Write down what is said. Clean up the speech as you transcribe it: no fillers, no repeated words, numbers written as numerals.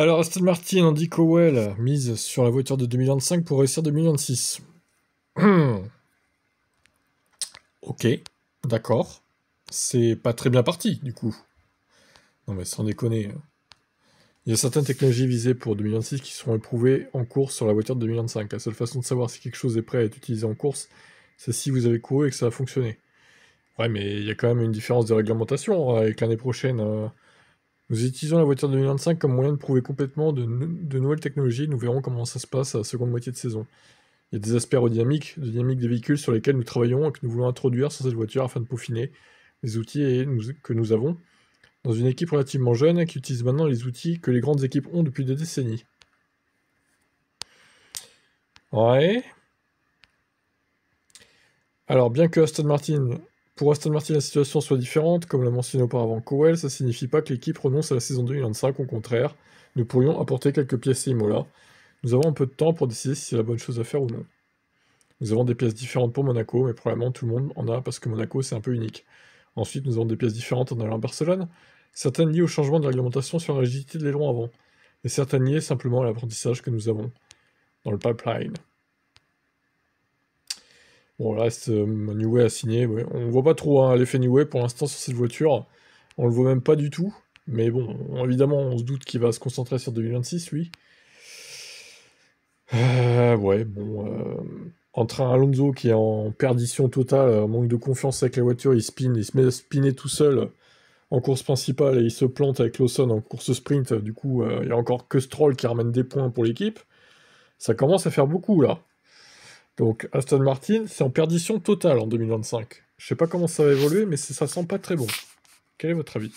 Alors, Aston Martin, Andy Cowell, mise sur la voiture de 2025 pour réussir 2026. Ok, d'accord. C'est pas très bien parti, du coup. Non mais sans déconner. Il y a certaines technologies visées pour 2026 qui seront éprouvées en course sur la voiture de 2025. La seule façon de savoir si quelque chose est prêt à être utilisé en course, c'est si vous avez couru et que ça a fonctionné. Ouais, mais il y a quand même une différence de réglementation avec l'année prochaine. Nous utilisons la voiture de 2025 comme moyen de prouver complètement de nouvelles technologies. Nous verrons comment ça se passe à la seconde moitié de saison. Il y a des aspects aérodynamiques, de dynamique des véhicules sur lesquels nous travaillons et que nous voulons introduire sur cette voiture afin de peaufiner les outils que nous avons dans une équipe relativement jeune qui utilise maintenant les outils que les grandes équipes ont depuis des décennies. Ouais. Alors, bien que pour Aston Martin, la situation soit différente, comme l'a mentionné auparavant Cowell, ça signifie pas que l'équipe renonce à la saison 2025, au contraire, nous pourrions apporter quelques pièces à Imola. Nous avons un peu de temps pour décider si c'est la bonne chose à faire ou non. Nous avons des pièces différentes pour Monaco, mais probablement tout le monde en a parce que Monaco c'est un peu unique. Ensuite, nous avons des pièces différentes en allant à Barcelone, certaines liées au changement de réglementation sur la rigidité de l'aileron avant, et certaines liées simplement à l'apprentissage que nous avons dans le pipeline. Bon, le reste, Newey a signé, ouais. On voit pas trop hein, l'effet Newey pour l'instant sur cette voiture, on le voit même pas du tout, mais bon, évidemment, on se doute qu'il va se concentrer sur 2026, lui. Ouais, bon, entre un Alonso qui est en perdition totale, manque de confiance avec la voiture, il se met à spinner tout seul en course principale et il se plante avec Lawson en course sprint, du coup, il n'y a encore que Stroll qui ramène des points pour l'équipe. Ça commence à faire beaucoup, là. Donc, Aston Martin, c'est en perdition totale en 2025. Je sais pas comment ça va évoluer, mais ça sent pas très bon. Quel est votre avis ?